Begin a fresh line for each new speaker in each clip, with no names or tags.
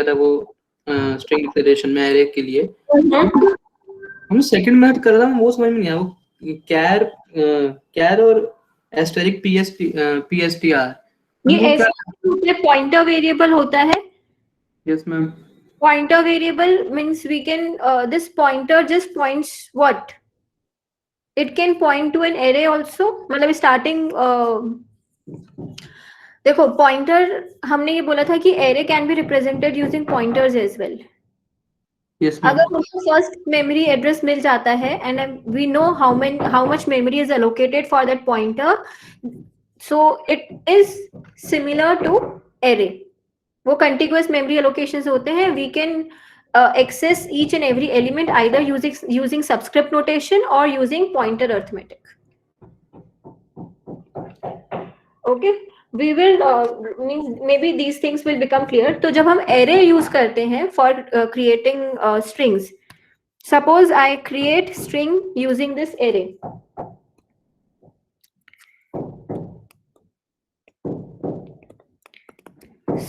था वो string declaration में एरे के लिए। हम सेकंड मेथड कर रहा हूँ वो समझ में नहीं आया, वो कैर और एस्टेरिक PSTR
ये पॉइंटर वेरिएबल होता है।
Yes ma'am.
Pointer variable means we can this pointer just points what, it can point to an array also, मतलब स्टार्टिंग देखो पॉइंटर हमने ये बोला था कि array can be represented using pointers as well. अगर मुझे फर्स्ट मेमोरी एड्रेस मिल जाता है and we know how much memory is allocated for that pointer, so it is similar to array. वो कंटिन्यूअस मेमोरी एलोकेशंस होते हैं। We can access each and every element either using subscript notation or using pointer arithmetic. Okay, we will maybe these things will become clear. तो जब हम array use करते हैं for creating strings, suppose I create string using this array.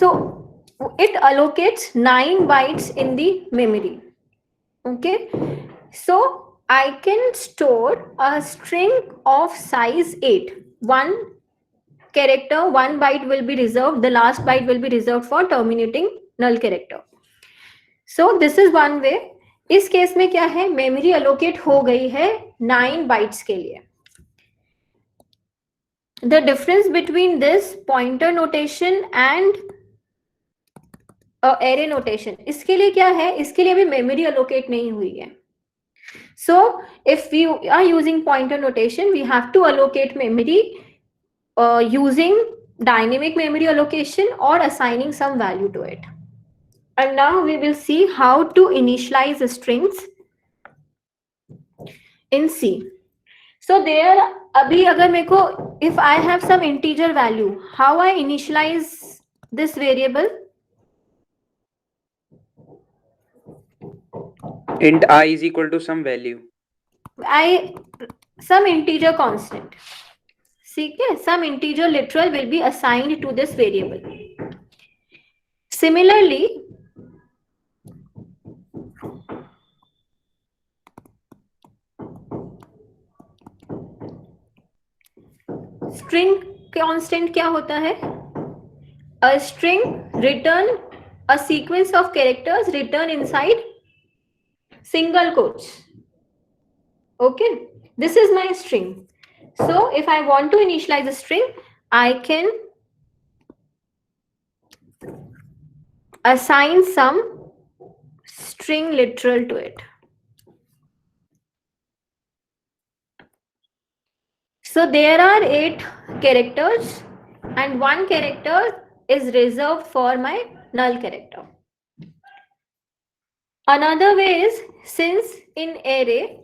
So it allocates 9 bytes in the memory. Okay, so I can store a string of size 8. One character, 1 byte will be reserved, the last byte will be reserved for terminating null character. So this is one way. इस case में क्या है, memory allocate हो गई है 9 bytes के लिए. The difference between this pointer notation and array notation, इसके लिए क्या है, इसके लिए अभी मेमोरी अलोकेट नहीं हुई है. So if we are using pointer notation, we have to allocate memory using dynamic memory allocation or assigning some value to it. And now we will see how to initialize strings in C. So there, abhi agar meko, if I have some integer value, how I initialize this variable?
Int I is equal to some value.
Some integer constant. Okay, some integer literal will be assigned to this variable. Similarly, string constant क्या होता है? A string return a sequence of characters written inside single quotes. Okay, this is my string. So if I want to initialize a string, I can assign some string literal to it. So there are 8 characters and 1 character is reserved for my null character. Another way is, since in array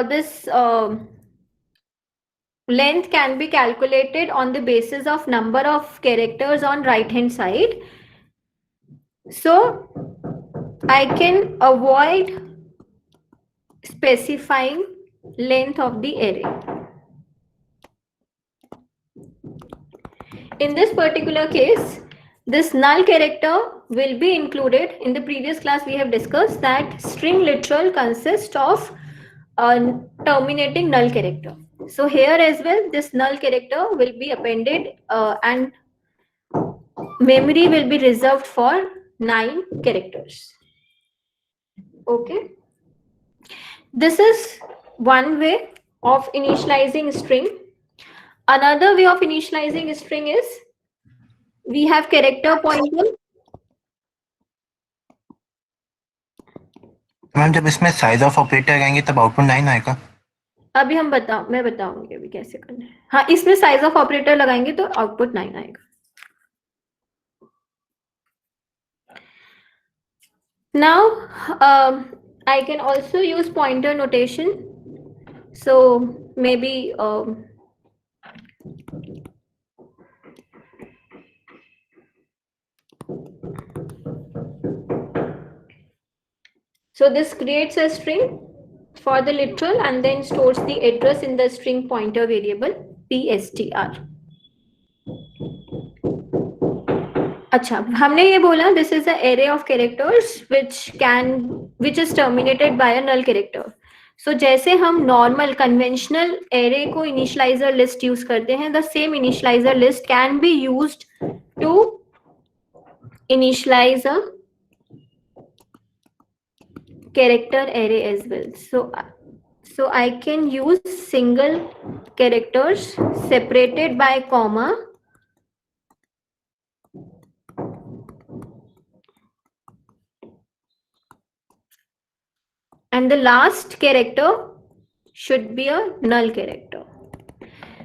this length can be calculated on the basis of number of characters on right hand side, so I can avoid specifying length of the array. In this particular case, this null character will be included. In the previous class we have discussed that string literal consists of terminating null character. So here as well, this null character will be appended and memory will be reserved for 9 characters. Okay, this is one way of initializing string. Another way of initializing string is, we have character pointer.
Ma'am जब इसमें size of operator आएंगे तब output 9 आएगा?
अभी मैं बताऊंगी अभी कैसे करना है. हाँ, इसमें साइज ऑफ ऑपरेटर लगाएंगे तो आउटपुट 9 आएगा. Now I can also use pointer notation. So maybe so this creates a string for the literal and then stores the address in the string pointer variable PSTR. अच्छा, हमने ये बोला this is a array of characters which is terminated by a null character. So जैसे हम normal conventional array को initialiser list use करते हैं, the same initialiser list can be used to initialize a character array as well. So I can use single characters separated by comma and the last character should be a null character.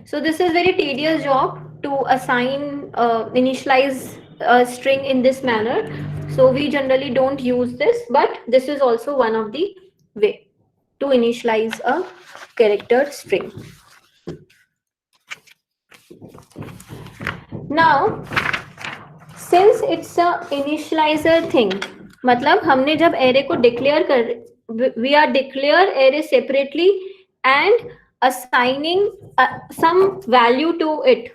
So this is very tedious job to assign initialize a string in this manner. So we generally don't use this, but this is also one of the way to initialize a character string. Now, since it's a initializer thing, मतलब हमने जब array को declare कर, we are declare array separately and assigning some value to it.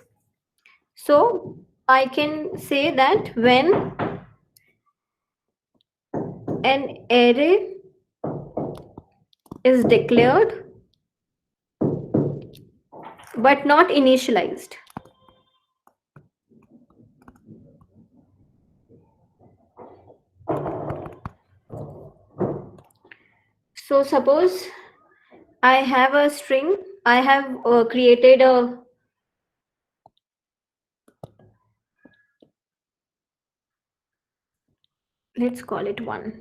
So I can say that when an array is declared but not initialized, so suppose I have a string, I have created a let's call it 1.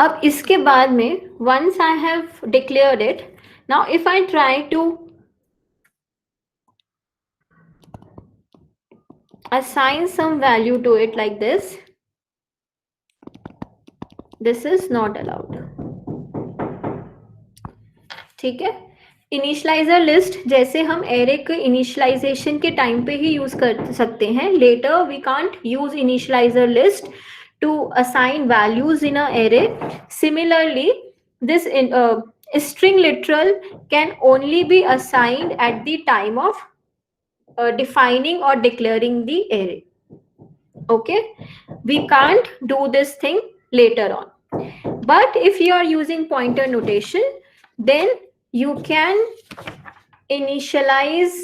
अब इसके बाद में once I have declared it, now if I try to assign some value to it like this, this is not allowed. ठीक है, initialiser list जैसे हम array के initialisation के टाइम पे ही यूज कर सकते हैं, later we can't use initialiser list to assign values in a array. Similarly, this string literal can only be assigned at the time of defining or declaring the array. Okay, we can't do this thing later on. But if you are using pointer notation, then you can initialize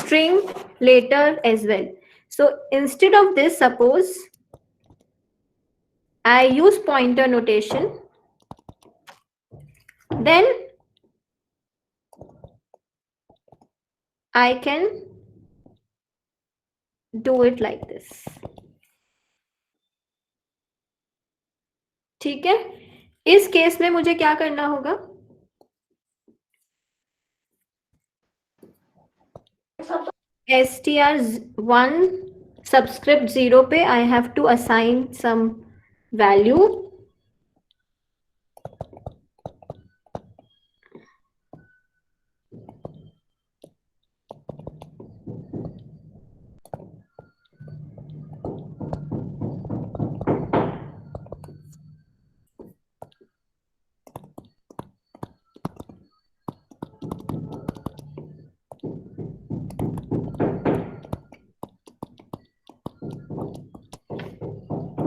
string later as well. So instead of this, suppose I use pointer notation, then I can do it like this. ठीक है, इस case में मुझे क्या करना होगा? str1 subscript 0 पे I have to assign some value.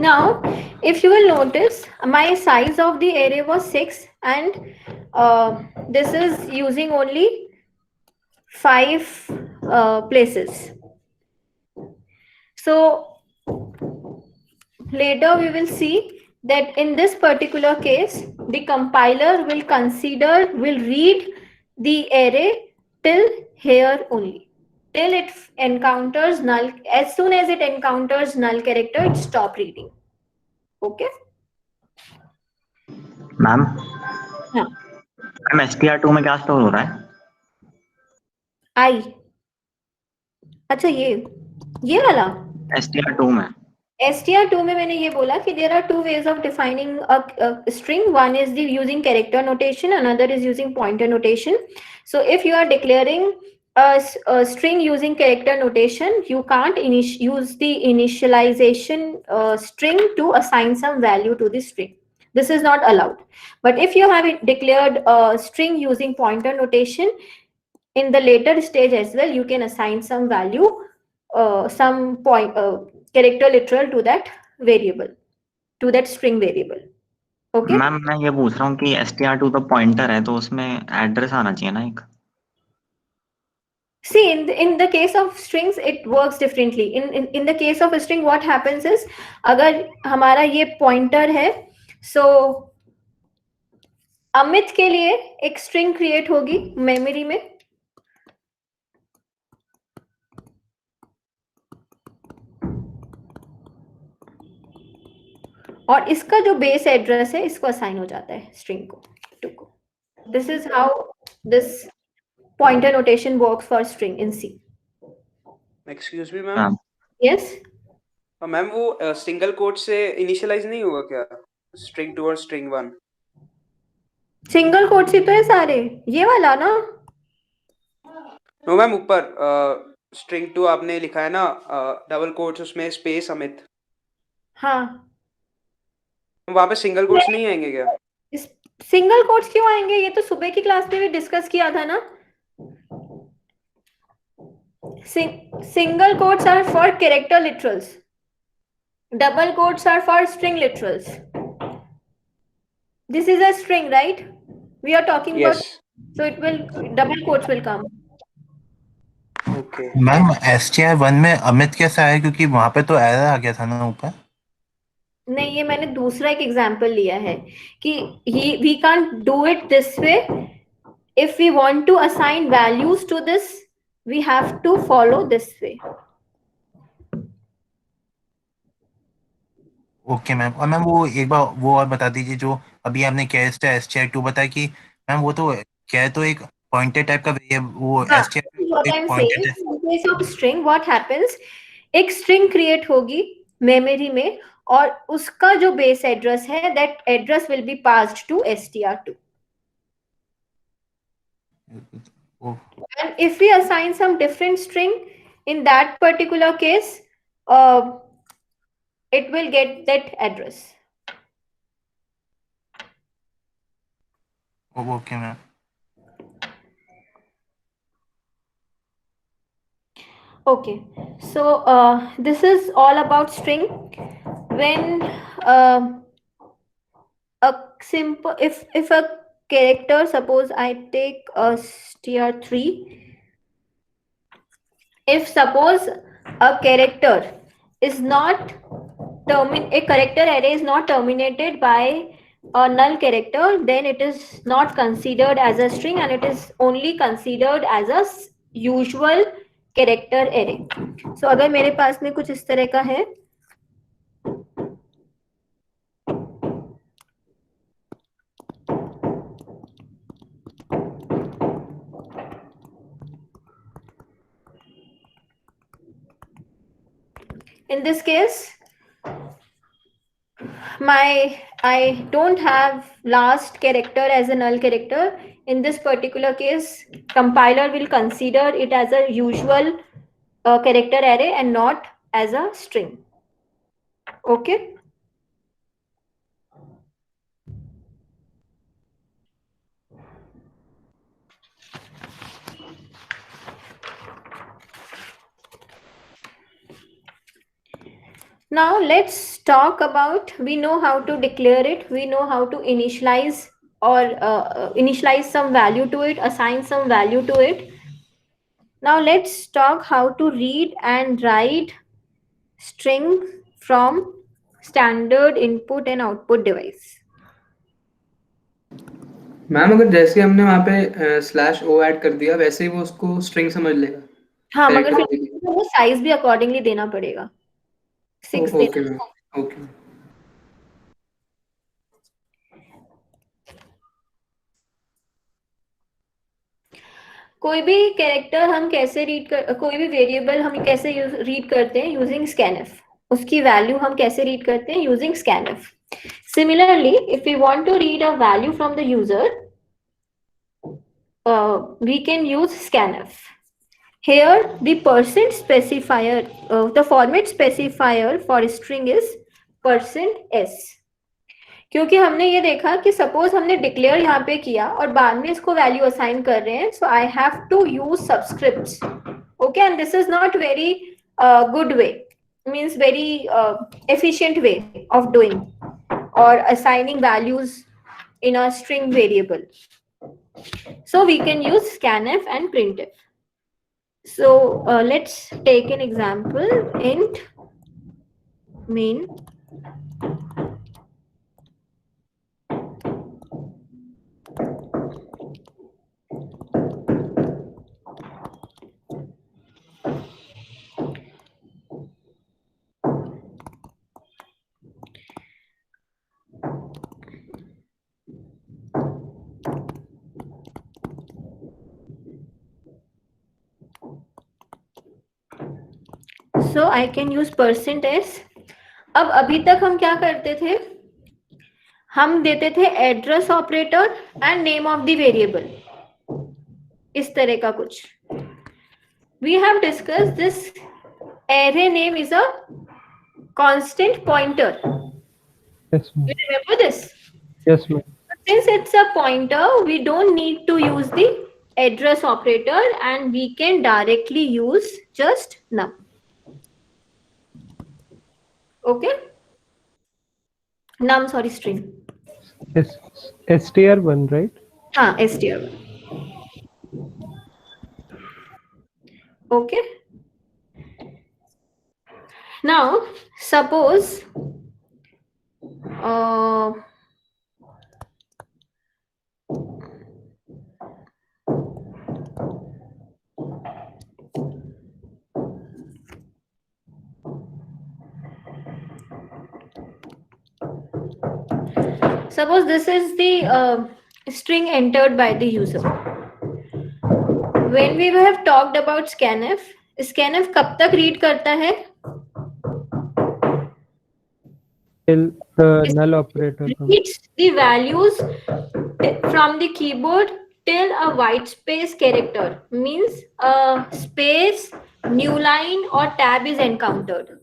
Now, if you will notice, my size of the array was 6 and this is using only 5 places. So later we will see that in this particular case, the compiler will read the array till here only. Till it encounters null, as soon as it encounters null character, it stop reading. Okay?
Ma'am
हाँ.
Ma'am str2 में क्या store हो रहा है?
I. अच्छा, ये वाला
str2 में
str2 में मैंने ये बोला कि there are 2 ways of defining a string. One is the using character notation, another is using pointer notation. So if you are declaring a string using character notation, you can't use the initialization string to assign some value to the string. This is not allowed. But if you have declared a string using pointer notation, in the later stage as well, you can assign some value, some character literal to that variable, to that string variable. Okay.
Ma'am मैं ये पूछ रहा हूँ कि str2 तो pointer है तो उसमें एड्रेस आना चाहिए ना एक.
See, in the case of strings, it works differently. In the case of a string, what happens is, अगर हमारा ये pointer है, so अमित के लिए एक string create होगी memory में. और इसका जो बेस एड्रेस है इसको असाइन हो जाता है स्ट्रिंग को, टू को. This is how this pointer notation works for string in C.
Excuse me ma'am.
Yes
ma'am, वो सिंगल कोट से इनिशियलाइज नहीं होगा क्या string 2 और string 1?
सिंगल कोट से तो है सारे, ये वाला ना.
नो मैम, ऊपर string 2 आपने लिखा है ना, डबल कोट्स उसमें स्पेस अमित.
हाँ,
वहाँ पे सिंगल कोट्स नहीं आएंगे क्या?
सिंगल कोट्स क्यों आएंगे? ये तो सुबह की क्लास में भी डिस्कस किया था ना. Single quotes are for character literals, double quotes are for string literals. This is a string, right? We are talking
Yes.
about, so it will, double quotes will come.
Okay.
Ma'am str1 में अमित कैसा है, क्योंकि वहां पे तो error आ गया था ना ऊपर.
नहीं, ये मैंने दूसरा एक एग्जांपल लिया है कि we can't do it this way. If we want to assign values to this, we have to follow this way.
Okay ma'am. और मैम वो एक बार वो और बता दीजिए, जो अभी आपने str2 बताया कि मैम वो तो क्या है, तो एक पॉइंटर टाइप का वो str
What
एक
I'm saying,
pointer
in case of string, what happens? एक string create होगी मेमोरी में और उसका जो बेस एड्रेस है, that address will be passed to str2. And if we assign some different string, in that particular case, it will get that address.
Okay ma'am.
Okay, so this is all about string. When a simple, if a character, suppose I take a str3, if suppose a character is not a character array is not terminated by a null character, then it is not considered as a string and it is only considered as a usual character array. So अगर मेरे पास में कुछ इस तरह का है, in this case I don't have last character as a null character. In this particular case, compiler will consider it as a usual character array and not as a string. Okay. Now let's talk about, we know how to declare it, we know how to initialize or initialize some value to it, assign some value to it. Now let's talk how to read and write string from standard input and output device.
Ma'am अगर जैसे हमने वहाँ पे /o add कर दिया, वैसे ही वो उसको स्ट्रिंग समझ लेगा.
हाँ, मगर फिर वो साइज भी अकॉर्डिंगली देना पड़ेगा. 6
ओके मैम. ओके.
कोई भी कैरेक्टर हम कैसे रीड कर, कोई भी वेरिएबल हम कैसे रीड करते हैं यूजिंग स्कैनफ. उसकी वैल्यू हम कैसे रीड करते हैं using scanf. Similarly, if we want to read a value from the user, we can use scanf. Here the percent specifier, the format specifier for string is %s. क्योंकि हमने ये देखा कि सपोज हमने डिक्लेयर यहाँ पे किया और बाद में इसको वैल्यू असाइन कर रहे हैं, so I have to use subscripts, okay, and this is not very good way, means very efficient way of doing or assigning values in a string variable. So we can use scanf and printf. So let's take an example. Int main so I can use %s. अब अभी तक हम क्या करते थे, हम देते थे address operator and name of the variable, इस तरह का कुछ. We have discussed this array name is a constant pointer.
Yes, ma'am.
You remember this?
Yes, ma'am.
Since it's a pointer, we don't need to use the address operator and we can directly use just num. Okay? Num, sorry, string.
str1, right?
str1. Okay. Now, suppose suppose this is the string entered by the user. When we have talked about scanf, scanf कब तक read करता है?
Till the null operator comes.
Reads the values from the keyboard till a white space character, means a space, new line or tab is encountered.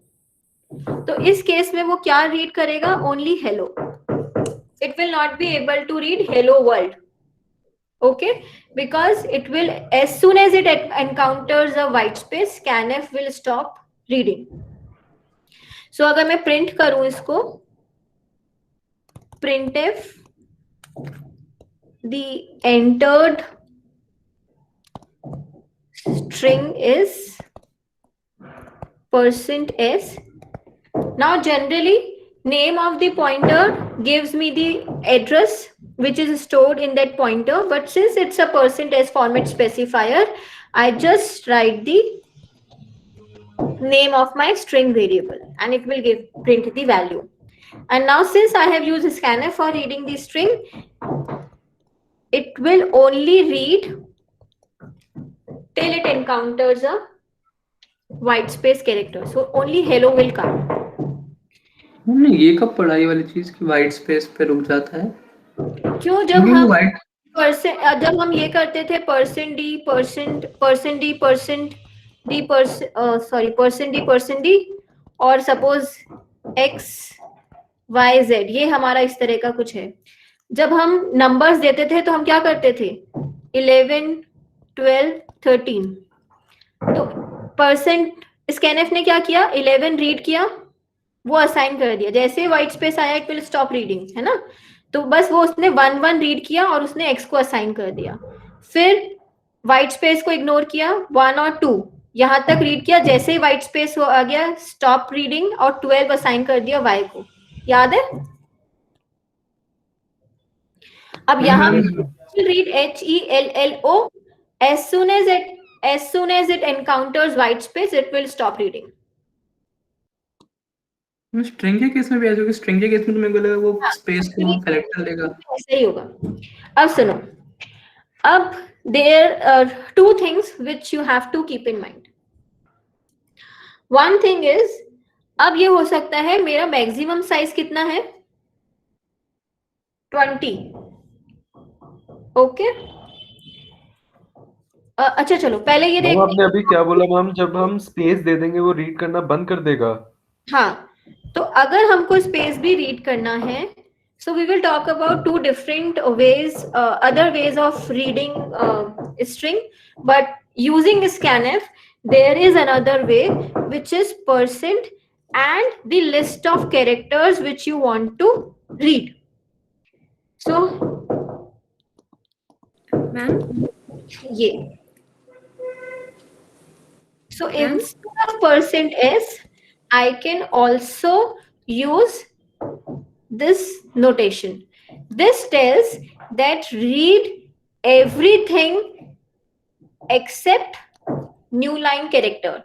तो इस case में वो क्या read करेगा? Only hello. It will not be able to read hello world. Okay, because it will, as soon as it encounters a white space, scanf will stop reading. So अगर मैं print करूं इसको, printf the entered string is %s. Now generally name of the pointer gives me the address which is stored in that pointer, but since it's a %s format specifier, I just write the name of my string variable and it will print the value. And now since I have used scanf for reading the string, it will only read till it encounters a white space character. So only hello will come.
हमने ये कब पढ़ा ये वाली चीज कि white space पे रुक जाता है?
क्यों? जब
क्योंकि
हम
white-
जब हम ये करते थे %d और सपोज x y z, ये हमारा इस तरह का कुछ है. जब हम नंबर्स देते थे तो हम क्या करते थे? 11, 12, 13. तो scanf ने क्या किया? 11 रीड किया, वो असाइन कर दिया. जैसे व्हाइट स्पेस आया इट विल स्टॉप रीडिंग, है ना? तो बस वो उसने 1 रीड किया और उसने x को असाइन कर दिया. फिर व्हाइट स्पेस को इग्नोर किया, 1 और 2 यहां तक रीड किया. जैसे ही व्हाइट स्पेस आ गया स्टॉप रीडिंग और 12 असाइन कर दिया y को. याद है? अब यहाँ read HELLO, as soon as it encounters white space it will stop reading.
String के केस में भी ऐसा होगा. स्ट्रिंग के केस में तो मेरे को लगा वो स्पेस को कलेक्ट कर लेगा.
ऐसा ही होगा. अब सुनो, अब there are two things which you have to keep in mind. One thing is, अब ये हो सकता है मेरा मैक्सिमम साइज कितना है? 20. ओके, अच्छा चलो पहले ये
मैम
देखते
आपने अभी क्या बोला मैम? जब हम स्पेस दे देंगे वो रीड करना बंद कर देगा?
हाँ, तो अगर हमको स्पेस भी रीड करना है So we will talk about two different ways, other ways of reading string, but using scanf there is another way, which is percent and the list of characters which you want to read. So
ma'am
ये, so instead of percent s I can also use this notation. This tells that read everything except new line character.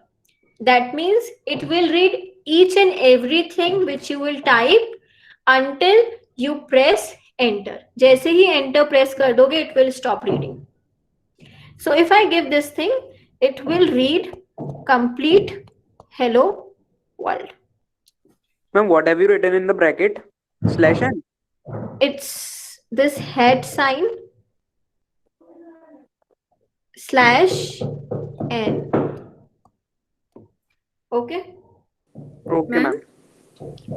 That means it will read each and everything which you will type until you press enter. जैसे ही enter press कर दोगे, it will stop reading. So if I give this thing, it will read complete hello world.
Ma'am, what have you written in the bracket? /n?
It's this head sign /n. Okay.
Okay,
Ma'am?
ma'am.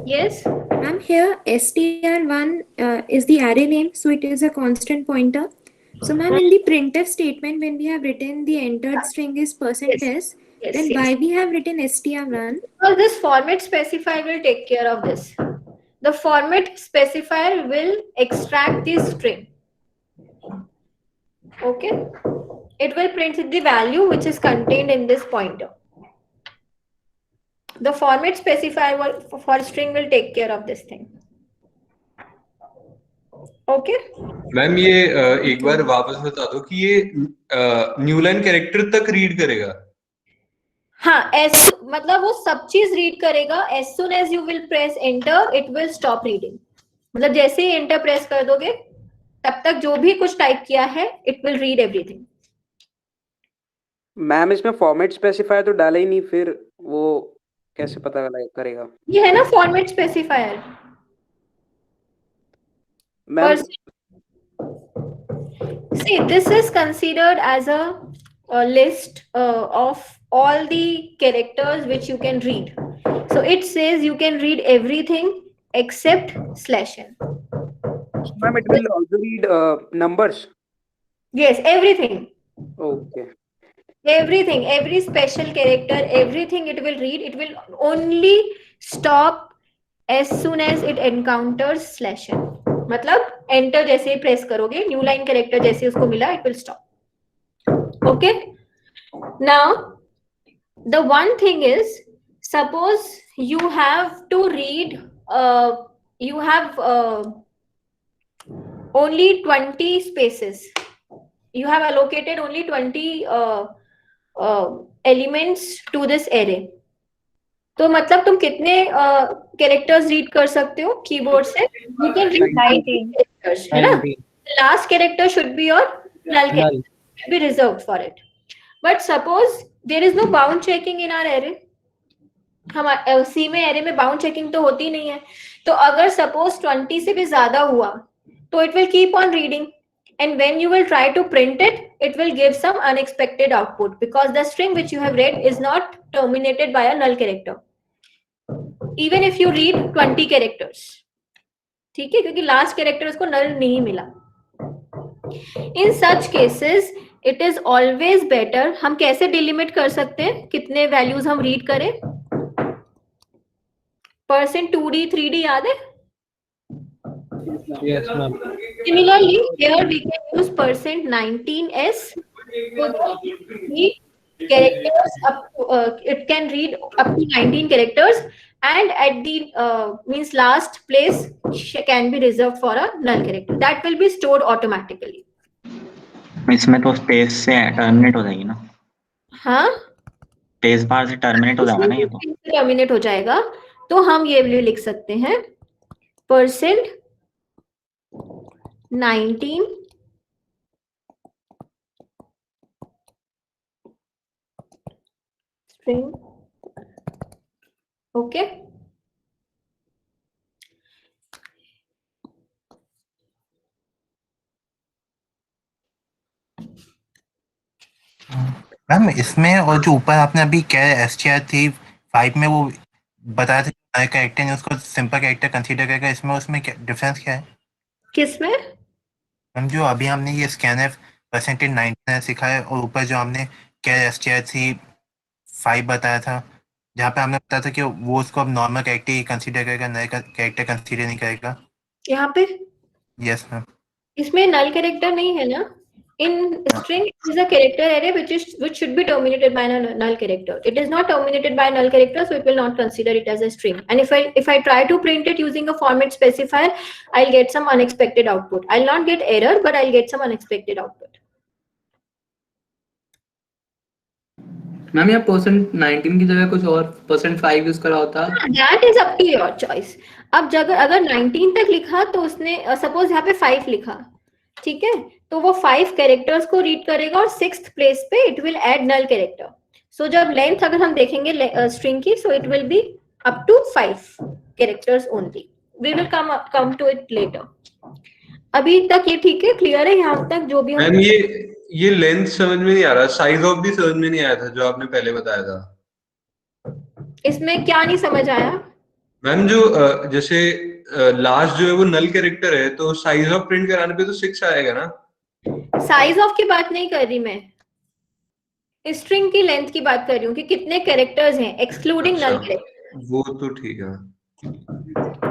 Yes.
Ma'am, here str1 is the array name, so it is a constant pointer. So ma'am, in the printf statement, when we have written the entered string is %s,
Yes.
then why we have written str1?
Because this format specifier will take care of this. The format specifier will extract the string. Okay. It will print the value which is contained in this pointer. The format specifier for string will take care of this thing. Okay.
Ma'am ये एक बार वापस बता दो कि ये new line character तक read करेगा।
हाँ, एस मतलब वो सब चीज रीड करेगा. As soon as you will press enter, it will stop reading. मतलब जैसे ही एंटर प्रेस कर दोगे, तब तक जो भी कुछ टाइप किया है, it will read everything.
Ma'am इसमें फॉर्मेट स्पेसिफायर तो डाला ही नहीं, फिर वो कैसे पता करेगा?
ये है ना format specifier.
Ma'am
See, this is considered as a list of all the characters which you can read. So it says you can read everything except /n.
Ma'am, it will also read numbers.
Yes, everything.
Okay.
Everything, every special character, everything it will read. It will only stop as soon as it encounters /n. मतलब enter जैसे ही press करोगे, new line character जैसे उसको मिला, it will stop. Okay. Now, the one thing is, suppose you have to read, you have only 20 spaces. You have allocated only 20 elements to this array. तो मतलब तुम कितने characters read कर सकते हो कीबोर्ड से? You can read 19 characters, है ना? Last character should be your null character, should be reserved for it. But suppose there is no bound checking in our array. हम सी में array में bound checking तो होती नहीं है. तो अगर suppose 20 से भी ज्यादा हुआ, तो it will keep on reading. And when you will try to print it, it will give some unexpected output because the string which you have read is not terminated by a null character. Even if you read 20 characters, ठीक है, क्योंकि last character उसको null नहीं मिला. In such cases, it is always better. हम कैसे delimit कर सकते हैं कितने values हम read करें? %2d 3d याद है?
Yes, ma'am.
Similarly, here we can use %19s. So the characters up to, it can read up to 19 characters, and at the means last place can be reserved for a null character. That will be stored automatically.
इसमें तो space से terminate हो जाएगी ना?
हाँ,
space bar से terminate हो जाएगा ना ये तो?
टर्मिनेट हो जाएगा. तो हम ये भी लिख सकते हैं %19 string. Okay.
मैम इसमें और जो ऊपर आपने अभी क्या STR 3 5 में वो बताया था कैरेक्टर ने उसको सिंपल कैरेक्टर कंसीडर करेगा, इसमें उसमें क्या डिफरेंस क्या है?
किसमें?
मैम जो अभी हमने ये स्कैनफ परसेंटेज 99 सीखा है और ऊपर जो हमने कैर STR 5 बताया था, जहाँ पे हमने बताया था कि वो उसको अब नॉर्मल कैरेक्टर ही कंसीडर करेगा, नए कैरेक्टर कंसीडर नहीं करेगा।
यहाँ पे
यस मैम।
इसमें नल कैरेक्टर नहीं है ना? In string it is a character array which should be terminated by a null character. It is not terminated by a null character, so it will not consider it as a string. And if I try to print it using a format specifier, I'll get some unexpected output. I'll not get error, but I'll get some unexpected output.
Ma'am यहाँ %19 की जगह कुछ और %5 use करा होता।
That is up to your choice. अब अगर 19 तक लिखा तो उसने सपोज यहाँ पे 5 लिखा, ठीक है, तो वो 5 कैरेक्टर्स को रीड करेगा और 6th प्लेस पे it will add null character. So जब लेंथ अगर हम देखेंगे स्ट्रिंग की, so it will be up to 5 characters only. We will come to it later. अभी तक ये ठीक है, क्लियर है यहाँ तक जो भी हम।
मैम ये लेंथ समझ में नहीं आ रहा, साइज ऑफ भी समझ में नहीं आया था जो आपने पहले बताया था।
इसमें क्या नहीं समझ आया?
मैम जो जैसे लास्ट जो है वो नल कैरेक्टर है, तो साइज ऑफ प्रिंट कराने पे तो 6 आएगा ना।
साइज ऑफ की बात नहीं कर रही मैं, स्ट्रिंग की लेंथ की बात कर रही हूँ कि कितने कैरेक्टर्स हैं एक्सक्लूडिंग नल कैरेक्टर।
वो तो ठीक है।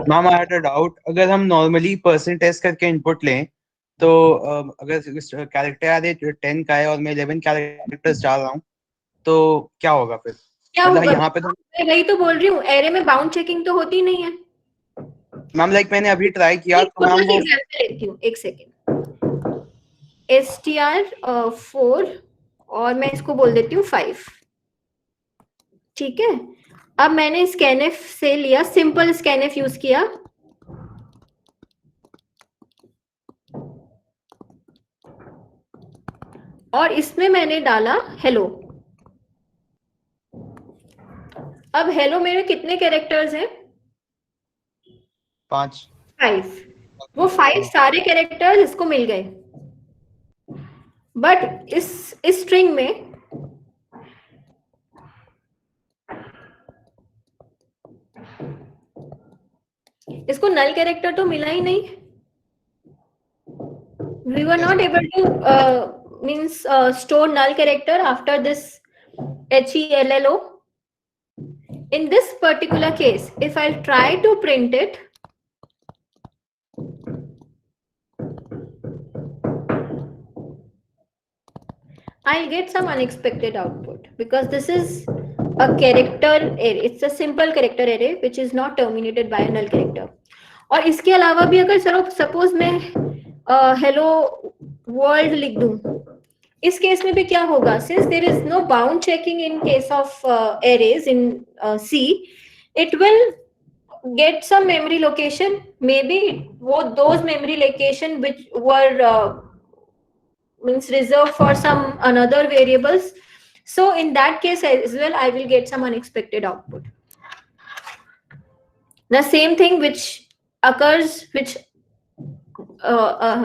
Ma'am I had a doubt, अगर हम नॉर्मली परसेंट टेस्ट करके इनपुट लें तो अगर कैरेक्टर आधे 10 का है और मैं 11 कैरेक्टर्स डाल रहा हूँ तो क्या होगा फिर?
क्या
मतलब
होगा?
यहाँ पे तो
मैं वही तो बोल रही हूँ, एरे में बाउंड चेकिंग तो होती नहीं है।
मैम लाइक मैंने अभी ट्राई किया तो मैम वो
एग्जांपल लेती हूँ, एक सेकेंड। STR 4 और मैं इसको बोल देती हूँ 5, ठीक है। अब मैंने स्कैनफ से लिया, सिंपल स्कैनफ यूज किया, और इसमें मैंने डाला हेलो। अब हेलो मेरे कितने कैरेक्टर्स हैं?
5।
वो 5 सारे कैरेक्टर्स इसको मिल गए, बट इस स्ट्रिंग में इसको नल कैरेक्टर तो मिला ही नहीं। We were not able to store null character after this HELLO. In this particular case, if I'll try to print it, I'll get some unexpected output because this is a character array. It's a simple character array which is not terminated by a null character. और इसके अलावा भी अगर चलो suppose मैं hello world लिख दूं, इस केस में भी क्या होगा? Since there is no bound checking in case of arrays in C, it will get some memory location, maybe those memory location which were means reserved for some another variables. So in that case as well, I will get some unexpected output. The same thing which occurs, which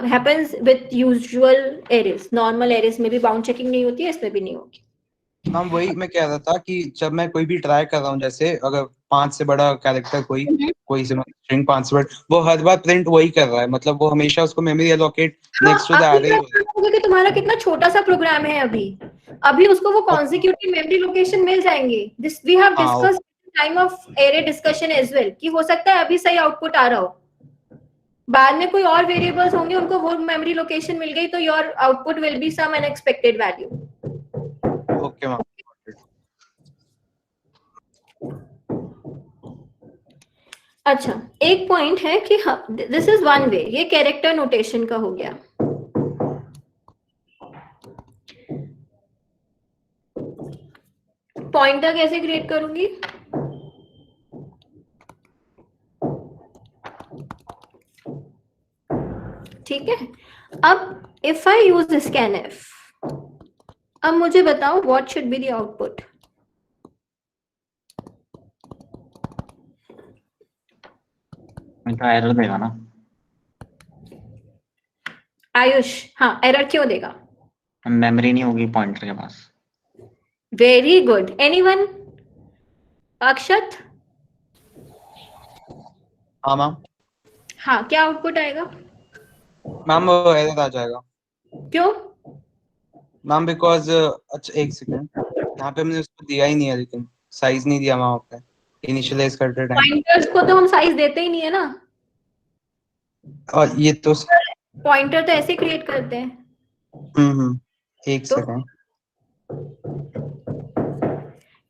happens with usual arrays. Normal arrays में भी bound checking नहीं होती है, इसमें भी नहीं होगी।
Ma'am वही मैं कह रहा था कि जब मैं कोई भी ट्राई कर रहा हूँ, जैसे अगर 5 से बड़ा कैरेक्टर कोई से स्ट्रिंग 5 से बड़ा, वो हर बार प्रिंट वही कर रहा है, मतलब वो हमेशा उसको memory allocate next to the array.
कि तुम्हारा कितना छोटा सा प्रोग्राम है, अभी उसको वो कॉन्जिक्यूटिव मेमोरी लोकेशन मिल जाएंगे। This we have discussed time of array discussion as well, कि हो सकता है अभी सही आउटपुट आ रहा हो, बाद में कोई और वेरिएबल्स होंगे उनको वो मेमोरी लोकेशन मिल गई, तो your output will be some unexpected value.
Okay ma'am.
अच्छा, एक पॉइंट है कि दिस इज वन वे, ये कैरेक्टर नोटेशन का हो गया। पॉइंटर कैसे क्रिएट करूंगी? ठीक है, अब इफ आई यूज स्कैनफ, अब मुझे बताओ what should be the output?
Error देगा ना
आयुष? हाँ, एरर क्यों देगा?
मेमोरी नहीं होगी पॉइंटर के पास।
Very good. एनीवन? अक्षत?
हाँ मैम।
हाँ, क्या आउटपुट आएगा?
मैम वो एरर आ जाएगा
क्यों?
मैम बिकॉज अच्छा एक सेकंड, यहाँ पे मैंने उसको दिया ही नहीं है, लेकिन साइज नहीं दिया वहाँ पे इनिशियलाइज करते टाइम।
पॉइंटर्स को तो हम साइज देते ही नहीं है ना,
और ये तो
पॉइंटर तो ऐसे क्रिएट करते हैं।
एक
तो
सेकंड।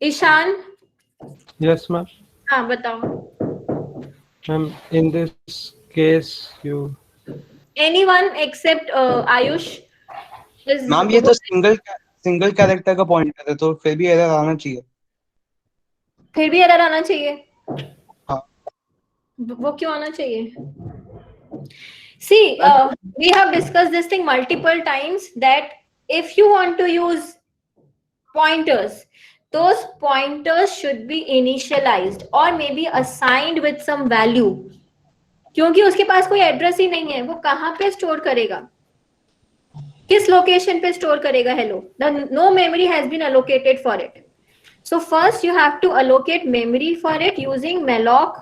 Ishan,
Yes, ma'am.
हाँ बताओ।
Ma'am, in this case, you
Anyone except Ayush is
ma'am ये तो सिंगल कैरेक्टर का पॉइंटर है, तो फिर भी एरर आना चाहिए।
फिर भी एरर आना चाहिए।
हाँ।
वो क्यों आना चाहिए? See, we have discussed this thing multiple times that if you want to use pointers, those pointers should be initialized or maybe assigned with some value. क्योंकि उसके पास कोई एड्रेस ही नहीं है, वो कहाँ पे स्टोर करेगा, किस लोकेशन पे स्टोर करेगा? Hello, no memory has been allocated for it. So first you have to allocate memory for it using malloc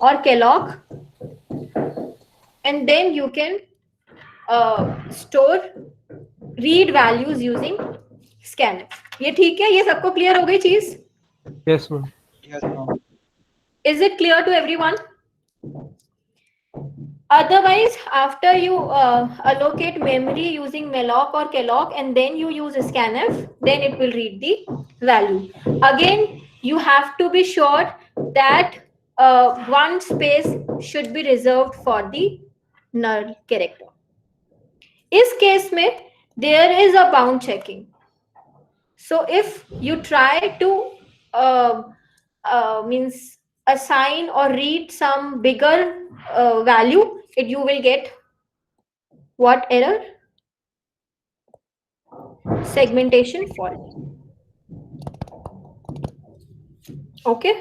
or calloc, and then you can store read values using scanf. ये ठीक है? ये सबको clear हो गई चीज?
yes, ma'am.
Yes, ma'am.
Is it clear to everyone? Otherwise, after you allocate memory using malloc or calloc and then you use scanf, then it will read the value. Again, you have to be sure that one space should be reserved for the null character. इस case में there is a bound checking. So if you try to means assign or read some bigger value, you will get what error? Segmentation fault. Okay.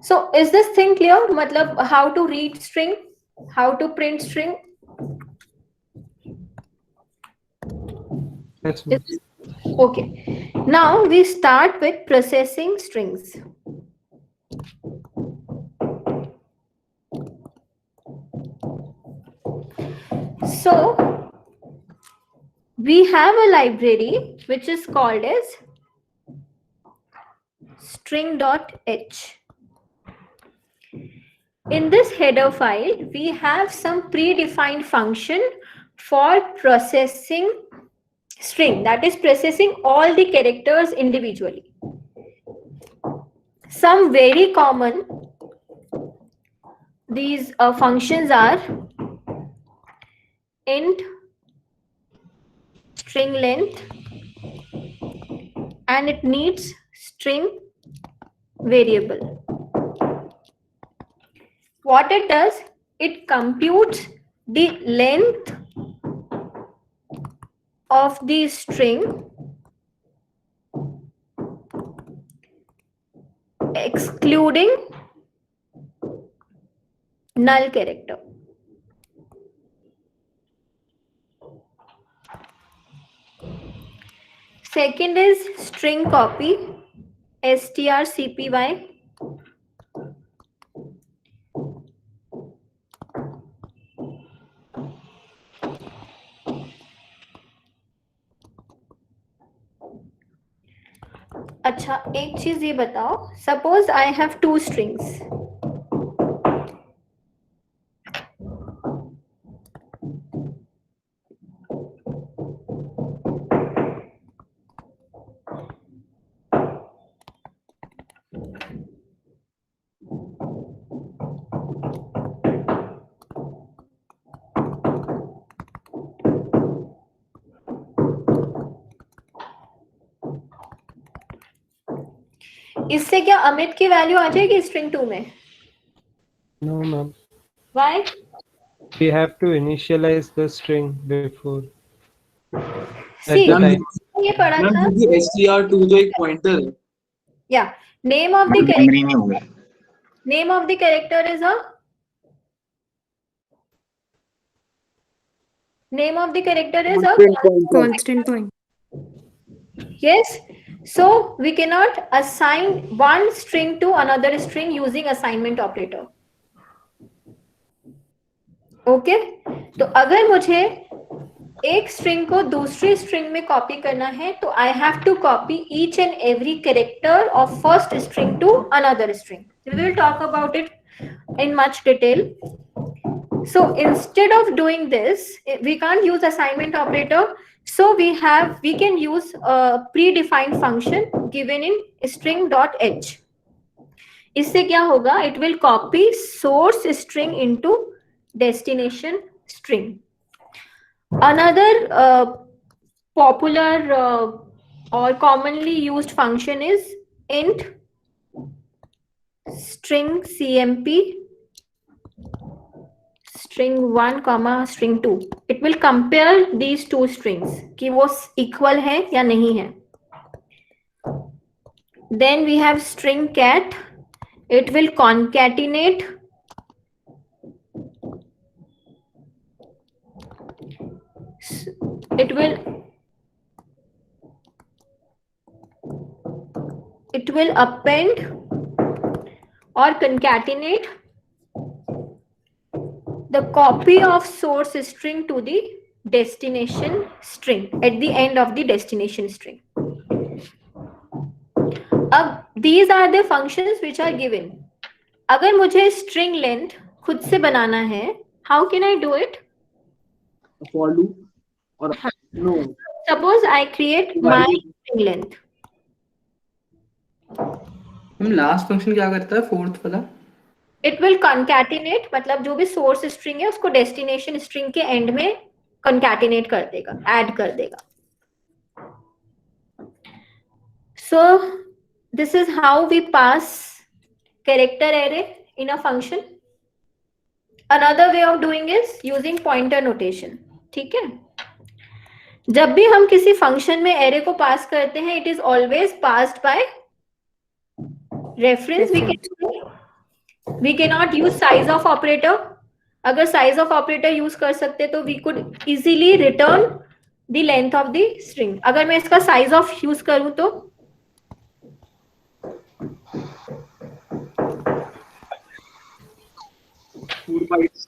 So is this thing clear? मतलब how to read string, how to print string?
Yes, ma'am.
Okay. Now we start with processing strings. So we have a library which is called as string.h. In this header file, we have some predefined function for processing string, that is processing all the characters individually. Some very common these functions are int, string length, and it needs string variable. What it does, it computes the length of the string excluding null character. Second is string copy, strcpy. अच्छा, एक चीज ये बताओ, suppose I have two strings, इससे क्या अमित की value आ जाएगी string 2 में?
No, ma'am.
Why?
We have to initialize the string before.
See,
At the time.
ये पढ़ा था,
str2 जो एक पॉइंटर है,
या नेम ऑफ द
मेमोरी नहीं होगा।
Name of the character is a name of the character is a
Constant point.
yes. So we cannot assign one string to another string using assignment operator. Okay तो अगर मुझे एक string को दूसरी string में copy करना है तो I have to copy each and every character of first string to another string. We will talk about it in much detail. So instead of doing this, we can't use assignment operator. So we can use a predefined function given in string.h. इससे क्या होगा? It will copy source string into destination string. Another popular or commonly used function is int string cmp string 1 comma string 2. It will compare these two strings कि वो equal है या नहीं है. Then we have string cat. It will concatenate it will append or concatenate the copy of source string to the destination string at the end of the destination string. These are the functions which are given. अगर मुझे string length खुद से बनाना है, how can I do it?
For loop or no.
Suppose I create my string length.
हम last function क्या करता है fourth वाला?
It will concatenate, मतलब जो भी source string है उसको destination string के end में concatenate कर देगा, add कर देगा. So this is how we pass character array in a function. Another way of doing is using pointer notation. ठीक है? जब भी हम किसी फंक्शन में array को पास करते हैं, it is always passed by reference. We cannot use size of operator. अगर size of operator use कर सकते तो we could easily return the length of the string. अगर मैं इसका size of use करूं तो
4 bytes.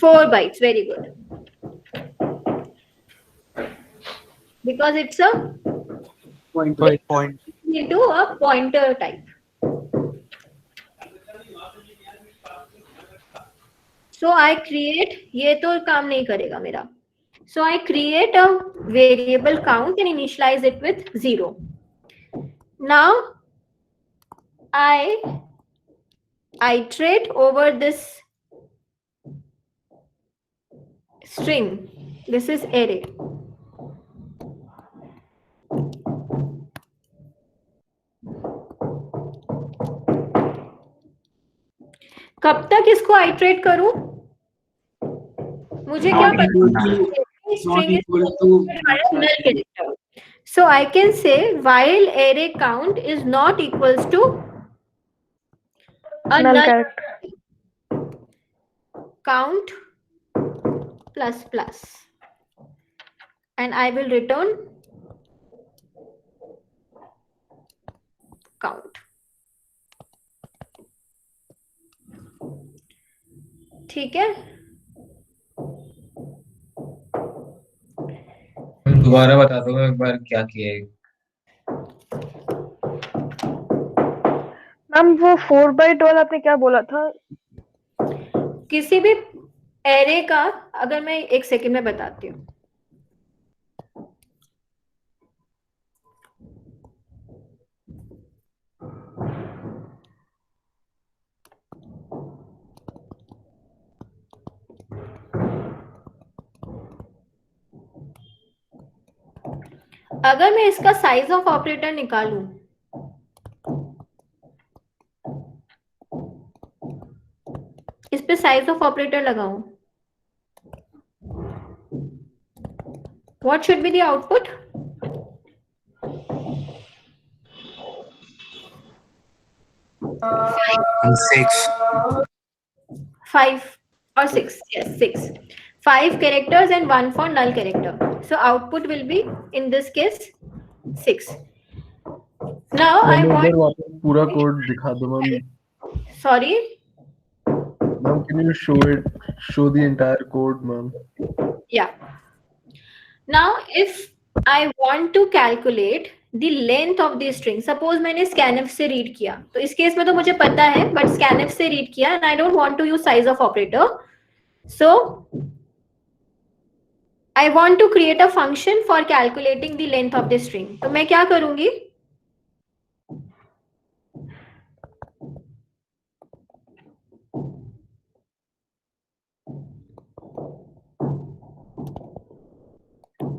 4 bytes. Very good. Because it's a
point.
into a pointer type. So I create, ये तो काम नहीं करेगा मेरा. So I create a variable count and initialize it with 0. Now I iterate over this string. This is array. कब तक इसको iterate करूं? मुझे क्या पता? So I can say while array count is not equals to a null character count plus plus, and I will return count. ठीक है?
दोबारा बता दो एक बार क्या किया है.
मैम वो 4 बाइट वाला आपने क्या बोला था?
किसी भी एरे का, अगर मैं एक सेकंड में बताती हूँ. अगर मैं इसका साइज ऑफ ऑपरेटर निकालूं, इस पे साइज ऑफ ऑपरेटर लगाऊं, what should be the output? 5 or 6. Yes, 6. 5 characters and 1 for null character. So output will be in this case 6. Now I
ma'am एक
want,
बार वापस पूरा कोड दिखा दो ma'am.
sorry,
Ma'am, can you show the entire code, ma'am?
yeah. Now if I want to calculate the length of the string, suppose मैंने scanf से read किया, तो इस केस में तो मुझे पता है, but scanf से read किया and I don't want to use size of operator, so I want to create a function for calculating the length of the string. तो मैं क्या करूंगी?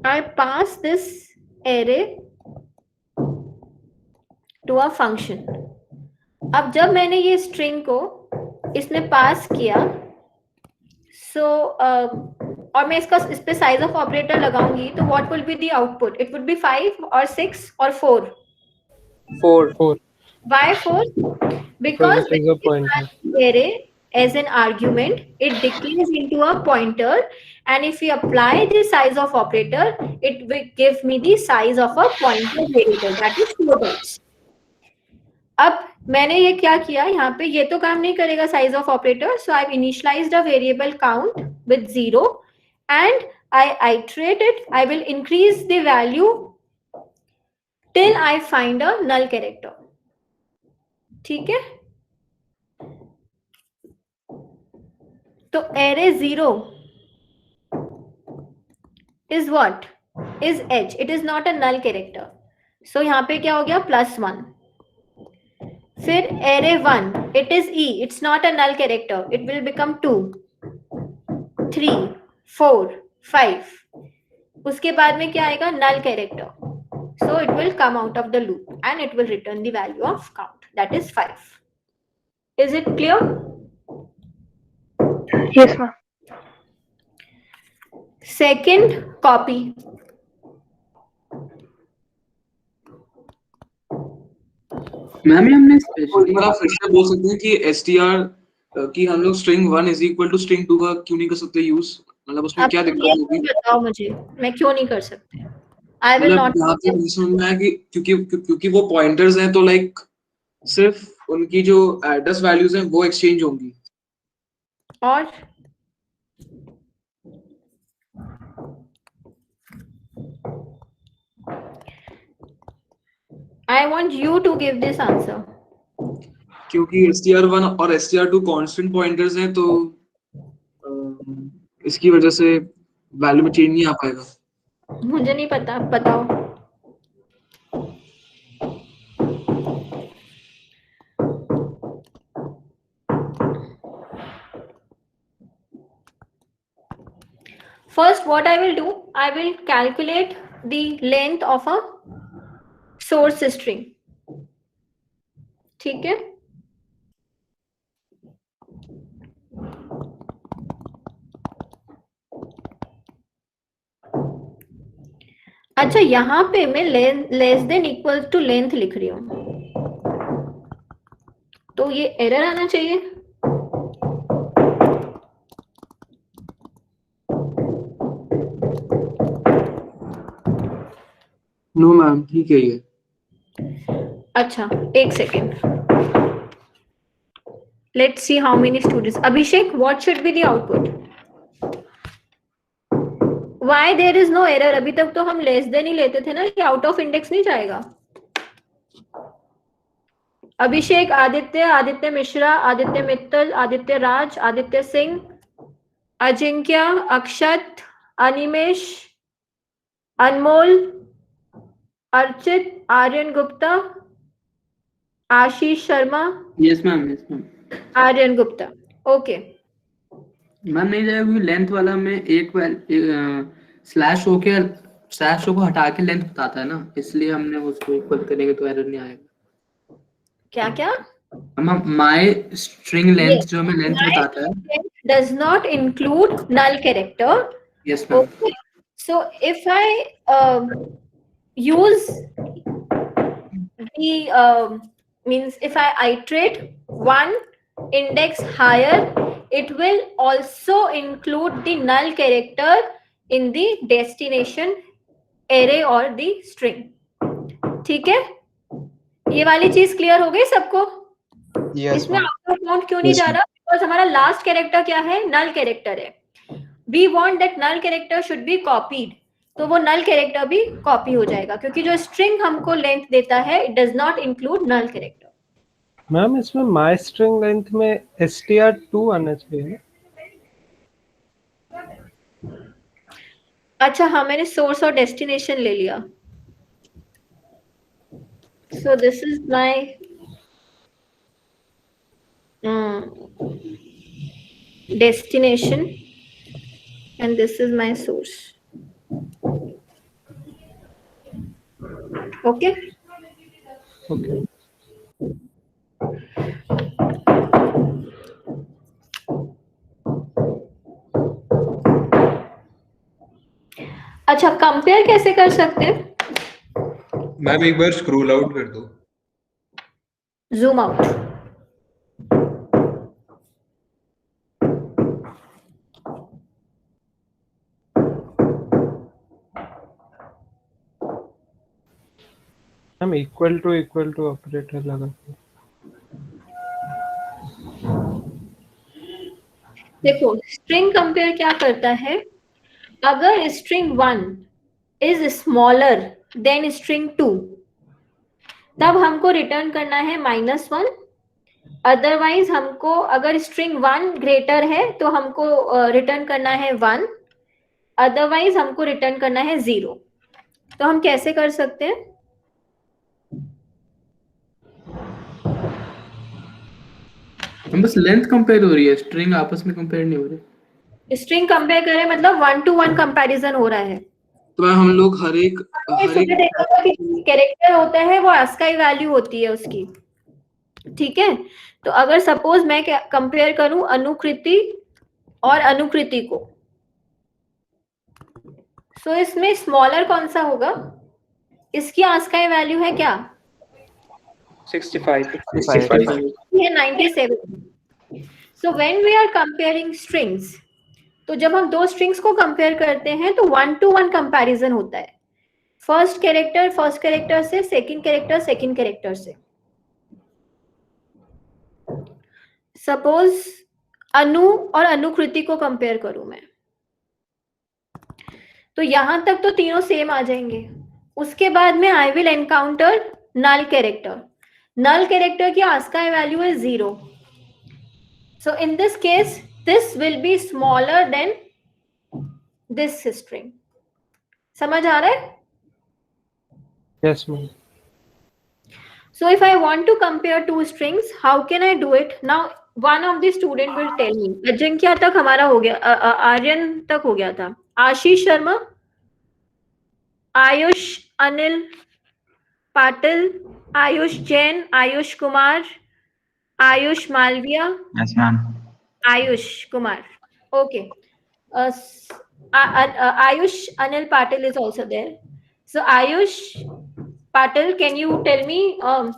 I pass this array to a function. अब जब मैंने ये string को इसमें पास किया, so और मैं इस पे size of operator लगाऊंगी, तो what will be the output? It would be 5 or 6 or 4.
4.
Why 4? Because
it is a pointer.
array as an argument, it decays into a pointer, and if we apply the size of operator, it will give me the size of a pointer variable, that is floaters. अब मैंने ये क्या किया, यहाँ पे ये तो काम नहीं करेगा size of operator, so I've initialized a variable count with 0 and I iterate it. I will increase the value till I find a null character. ठीक है? तो array 0 is what? Is h. It is not a null character. So यहाँ पे क्या हो गया? +1. फिर array 1, it is e. It's not a null character. It will become 2, 3, 4, 5. उसके बाद में क्या आएगा? Null character. So it will come out of the loop and it will return the value of count. That is 5. Is it clear?
Yes, ma'am.
Second copy.
Ma'am ये हमने specially
आप फिर से बोल सकते हैं कि str की हम लोग string 1 is equal to string 2 का क्यों नहीं कर सकते यूज? मतलब उसमें क्या दिक्कत होगी?
बताओ मुझे, मैं क्यों नहीं कर सकते? I will not.
यहाँ पे समझ में आया कि क्योंकि वो पॉइंटर्स हैं, तो लाइक सिर्फ उनकी जो एड्रेस वैल्यूज हैं वो एक्सचेंज होंगी.
और I want you to give this answer.
क्योंकि str1 और str2 कांस्टेंट पॉइंटर्स हैं, तो इसकी वजह से वैल्यू में चेंज नहीं आ पाएगा.
मुझे नहीं पता, बताओ. First, what I will do, I will calculate the length of a source string. ठीक है? अच्छा, यहाँ पे मैं less than equal to length लिख रही हूँ, तो ये एरर आना चाहिए.
नो मैम, ठीक है ये.
अच्छा, एक second. Let's see how many students. Abhishek, what should be the output? Why there is no error? अभी तक तो हम लेस देन ही लेते थे ना, कि आउट ऑफ इंडेक्स नहीं जाएगा. Abhishek, Aditya Mishra, Aditya Mittal, Aditya Raj, Aditya Singh, Ajinkya, Akshat, Animesh, Anmol, Archit, Aryan Gupta, Ashish Sharma.
Yes ma'am, yes ma'am.
Aryan Gupta. Okay
ma'am नहीं जाएगा क्योंकि लेंथ वाला में एक स्लैश ओ को हटा के लेंथ बताता है ना, इसलिए हमने उसको इक्वल करेंगे तो एरर नहीं आएगा.
क्या क्या?
मैम माय स्ट्रिंग लेंथ जो हमें लेंथ बताता है
does not include null character.
Yes ma'am.
Okay. So if I use the means if I iterate one index higher, it will also include the null character in the destination array or the string. ठीक है? ये वाली चीज clear हो गई सबको?
Yes,
इसमें
ma'am.
Out of count क्यों नहीं
Yes,
जा
ma'am.
रहा? बिकॉज हमारा लास्ट कैरेक्टर क्या है? नल कैरेक्टर है. We want that null character should be copied, तो वो नल कैरेक्टर भी कॉपी हो जाएगा, क्योंकि जो स्ट्रिंग हमको लेंथ देता है it does not include null character.
Ma'am इसमें माई स्ट्रिंग लेंथ में str2 आना चाहिए.
अच्छा हाँ, मैंने सोर्स और डेस्टिनेशन ले लिया. So this is my destination and this is my source. Okay.
Okay.
अच्छा, कंपेयर कैसे कर सकते हैं?
मैम एक बार स्क्रॉल आउट कर दो.
Zoom out.
हम इक्वल टू ऑपरेटर लगा.
देखो स्ट्रिंग कंपेयर क्या करता है, अगर string 1 is smaller than string 2 तब हमको रिटर्न करना है -1. अदरवाइज हमको अगर स्ट्रिंग 1 ग्रेटर है तो हमको रिटर्न करना है 1, अदरवाइज हमको रिटर्न करना है 0. तो हम कैसे कर सकते हैं?
हम बस लेंथ कंपेयर हो रही है, स्ट्रिंग आपस में कंपेयर नहीं हो रही.
स्ट्रिंग कंपेयर करें मतलब 1-to-1 कंपैरिजन हो रहा है.
तो हम लोग हर एक
कैरेक्टर होता है वो ASCII वैल्यू होती है उसकी. ठीक है, तो अगर सपोज मैं कंपेयर करूं अनुकृति और अनुकृति को, सो इसमें स्मॉलर कौन सा होगा? इसकी ASCII वैल्यू है क्या?
65.
ये 97. So when we are comparing strings, तो जब हम दो स्ट्रिंग्स को कंपेयर करते हैं तो 1-to-1 कंपैरिजन होता है. फर्स्ट कैरेक्टर से, सेकंड कैरेक्टर से. सपोज अनु और अनुकृति को कंपेयर करूं मैं, तो यहां तक तो तीनों सेम आ जाएंगे. उसके बाद में I will encounter null character. Null character की ASCII वैल्यू है 0. So in this case this will be smaller than this string. समझ आ रहा है?
Yes, ma'am.
So if I want to compare two strings, how can I do it? Now one of the student will tell me. Ajinkya तक हमारा हो गया, आर्यन तक हो गया था. Ashish Sharma, Ayush Anil Patil, Ayush Jain, Ayush Kumar, Ayush Malviya.
Yes, ma'am.
Ayush Kumar. Okay. Ayush Anil Patil is also there. So Ayush Patil, can you tell me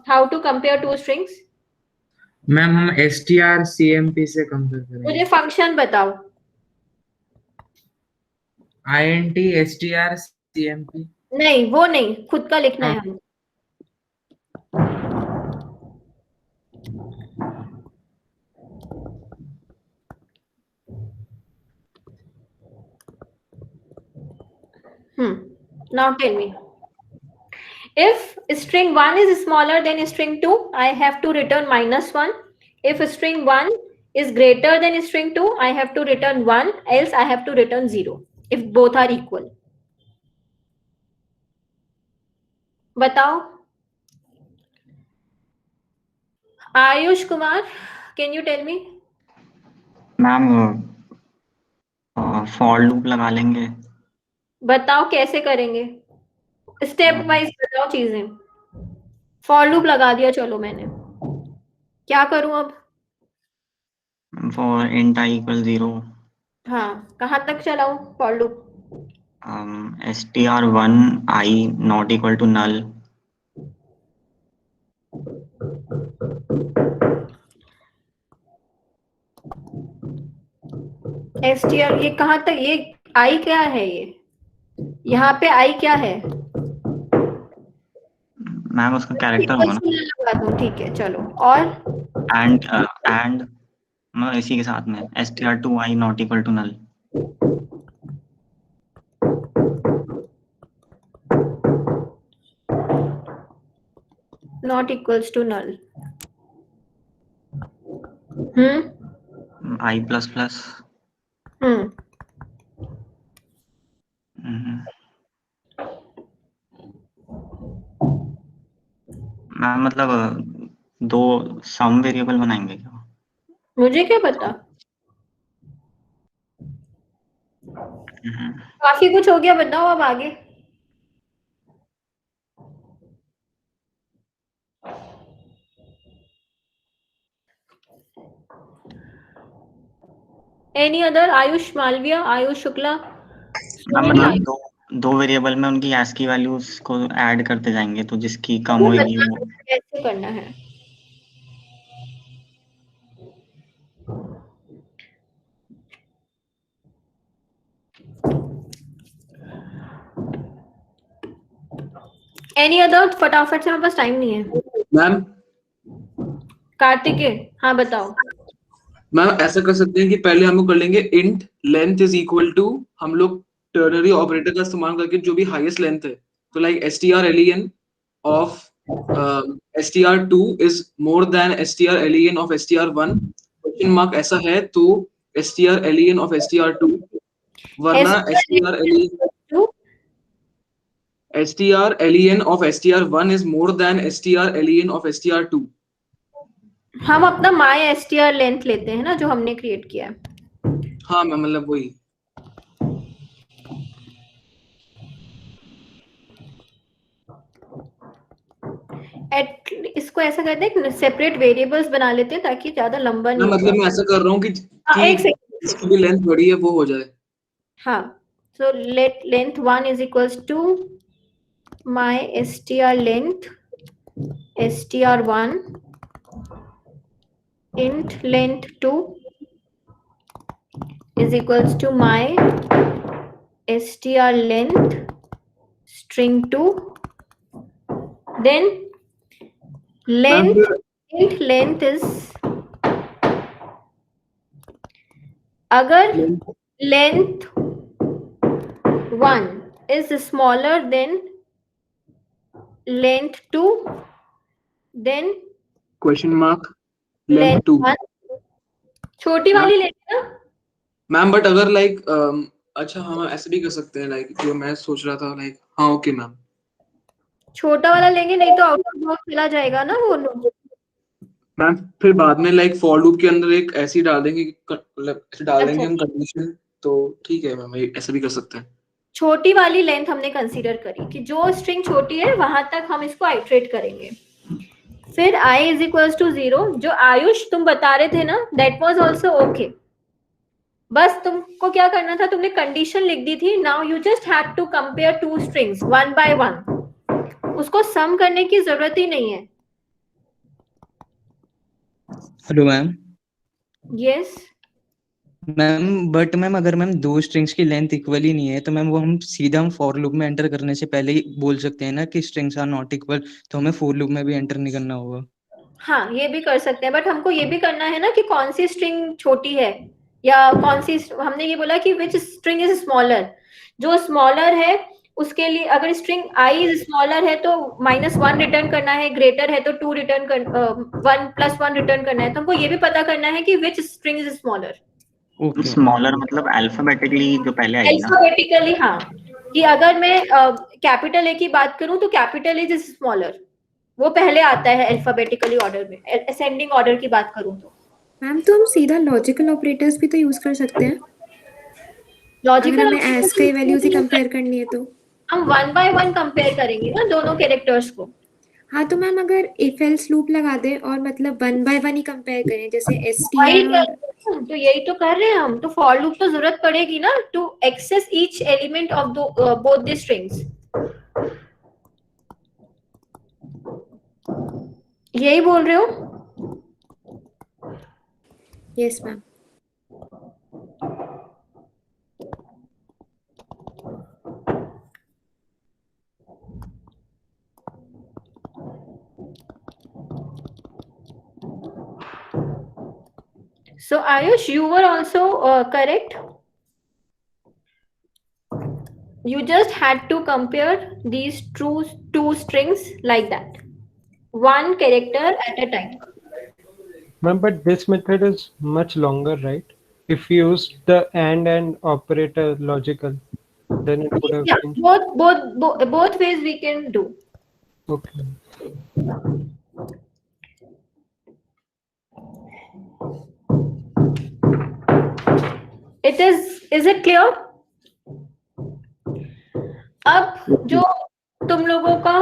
how to compare two strings?
Ma'am हम str cmp से कंपेयर करेंगे.
मुझे फंक्शन बताओ.
int str cmp.
नहीं वो नहीं, खुद का लिखना है हमको. Now tell me. If string 1 is smaller than string 2, I have to return -1. If string 1 is greater than string 2, I have to return 1, else I have to return 0 if both are equal. बताओ. Ayush Kumar, can you tell me?
Ma'am for loop लगा लेंगे.
बताओ कैसे करेंगे, step wise बताओ चीजें. For loop लगा दिया, चलो मैंने, क्या करूं अब?
For int i = 0.
हाँ, कहाँ तक चलाऊं for loop?
str1 i not equal to null.
str ये कहाँ तक, ये i क्या है? ये यहाँ पे i क्या है?
मैम उसका कैरेक्टर होगा ना,
लगा दूं, ठीक है चलो। और
एंड इसी के साथ में str2i not equal to null.
Not equals to null.
i plus plus. Ma'am मतलब दो सम वेरिएबल बनाएंगे क्या?
मुझे क्या पता, काफी कुछ हो गया, बताओ अब आगे। Any other? Ayush Malviya, Ayush Shukla?
Ma'am मतलब दो वेरिएबल में उनकी ASCII वैल्यूज को ऐड करते जाएंगे, तो जिसकी कम होगी वो।
कैसे करना है? Any other? फटाफट से, मेरे पास टाइम नहीं है।
मैम
कार्तिकेय, हाँ बताओ।
मैम ऐसा कर सकते हैं कि पहले हम लोग कर लेंगे int length is equal to, हम लोग टर्नरी ऑपरेटर का इस्तेमाल करके जो भी हाईएस्ट लेंथ है, तो like str_len of str2 is more than str_len of str1, question mark ऐसा है तो str_len ऑफ str2, वरना str_len of str1 is more than str_len of str2।
हम अपना माय str लेंथ लेते हैं ना, जो हमने क्रिएट किया है।
हाँ मैम, मतलब वही।
इसको ऐसा करते हैं, सेपरेट वेरिएबल्स बना लेते हैं ताकि ज्यादा लंबा नहीं
मतलब मैं ऐसा कर रहा हूँ कि
एक सेकंड,
जिसकी भी लेंथ बड़ी है वो हो जाए।
हाँ, so let length 1 is equals to my str length str1 int length 2 is equals to my str length string 2, then length int length is, अगर length 1 is smaller than length 2, then
question mark length 2
छोटी वाली लेंगे ना
ma'am. But अगर like अच्छा हाँ ऐसे भी कर सकते हैं, लाइक जो मैं सोच रहा था, लाइक हाँ ओके मैम।
छोटा वाला लेंगे, नहीं तो आउट ऑफ बॉक्स चला जाएगा ना वो लोग।
मैम फिर बाद में लाइक फॉर लूप के अंदर एक ऐसी डाल देंगे, मतलब डाल देंगे हम कंडीशन, तो ठीक है मैम, ऐसा भी कर सकते हैं।
छोटी वाली लेंथ हमने कंसीडर करी कि जो स्ट्रिंग छोटी है वहां तक हम इसको आइटरेट करेंगे। फिर i इज इक्वल्स टू 0, जो आयुष तुम बता रहे थे ना, दैट वाज आल्सो ओके। बस तुमको क्या करना था, तुमने कंडीशन लिख दी थी, now you just had to compare two strings one by one, उसको सम करने की जरूरत ही नहीं है।
Hello ma'am.
Yes
ma'am but ma'am अगर मैम दो स्ट्रिंग्स की लेंथ इक्वल ही नहीं है तो मैम वो हम सीधा हम फॉर लूप में एंटर करने से पहले ही बोल सकते हैं ना कि स्ट्रिंग्स आर नॉट इक्वल, तो हमें फॉर लूप में भी एंटर नहीं करना होगा।
हाँ, ये भी कर सकते हैं, बट हमको ये भी करना है ना कि कौन सी स्ट्रिंग छोटी है या कौन सी, हमने ये बोला कि विच स्ट्रिंग इज स्मॉलर, जो स्मॉलर है उसके लिए अगर स्ट्रिंग i इज स्मॉलर है तो -1 रिटर्न करना है, ग्रेटर है तो 2 रिटर्न कर 1 + 1 रिटर्न करना है। तो हमको ये भी पता करना है कि विच स्ट्रिंग इज स्मॉलर।
स्मॉलर मतलब अल्फाबेटिकली जो पहले आएगी ना?
अल्फाबेटिकली, हाँ, कि अगर मैं कैपिटल ए की बात करूं तो कैपिटल ए इज स्मॉलर, वो पहले आता है अल्फाबेटिकली ऑर्डर में, असेंडिंग ऑर्डर की बात करूं तो।
मैम तो हम सीधा लॉजिकल ऑपरेटर्स भी तो यूज कर सकते हैं,
लॉजिकल
अगर हमें एस की वैल्यूज ही कंपेयर करनी है तो
हम 1 बाय 1 कंपेयर करेंगे ना दोनों कैरेक्टर्स को।
हाँ तो मैम अगर इफ एल्स लूप लगा दे और मतलब 1 बाय 1 ही कंपेयर करें, जैसे
तो यही तो कर रहे हैं हम, तो फॉर लूप तो जरूरत पड़ेगी ना to access each element of both the strings. यही बोल रहे हो?
Yes ma'am.
So Ayush, you were also correct. You just had to compare these two strings like that, one character at a time.
Ma'am, but this method is much longer, right? If you used the and operator logical, then it would have
Yeah,
been
both ways we can do.
okay.
Is it clear? अब जो तुम लोगों का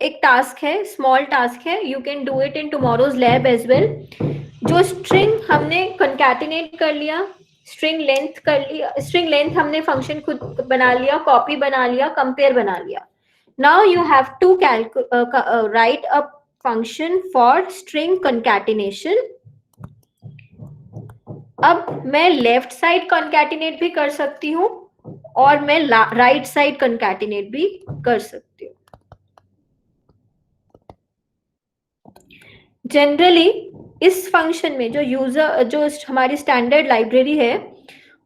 एक task है, small task है, you can do it in tomorrow's lab as well. जो string हमने कंकैटिनेट कर लिया, स्ट्रिंग लेंथ कर लिया, स्ट्रिंग लेंथ हमने फंक्शन खुद बना लिया, कॉपी बना लिया, कंपेयर बना लिया. Now you have to write a function for string concatenation. अब मैं लेफ्ट साइड कंकैटिनेट भी कर सकती हूँ और मैं राइट साइड कंकैटिनेट भी कर सकती हूँ. जनरली इस फंक्शन में जो हमारी स्टैंडर्ड लाइब्रेरी है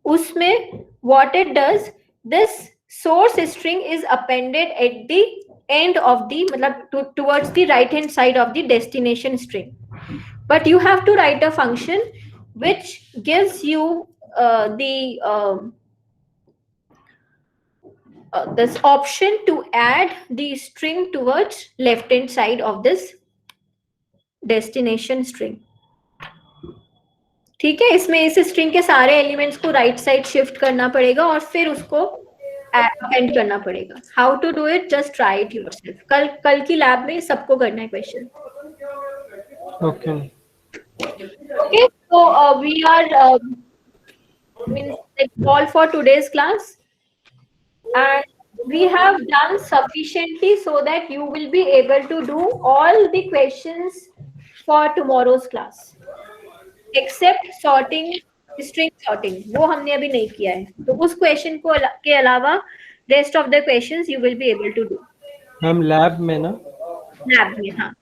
उसमें what it does, this source string is appended at the end of the, मतलब towards the right hand side of the destination string. But you have to write a function which gives you this option to add the string towards left hand side of this destination string. ठीक है, इसमें इस string के सारे elements को right side shift करना पड़ेगा और फिर उसको एंड करना पड़ेगा. How to do it, just try it yourself. कल की लैब में सबको करना है question.
Okay.
Okay, so we are that's all for today's class, and we have done sufficiently so that you will be able to do all the questions for tomorrow's class, except sorting, string sorting. वो हमने अभी नहीं किया है, तो उस question को के अलावा rest of the questions you will be able to do.
Ma'am lab में ना?
लैब में, हाँ.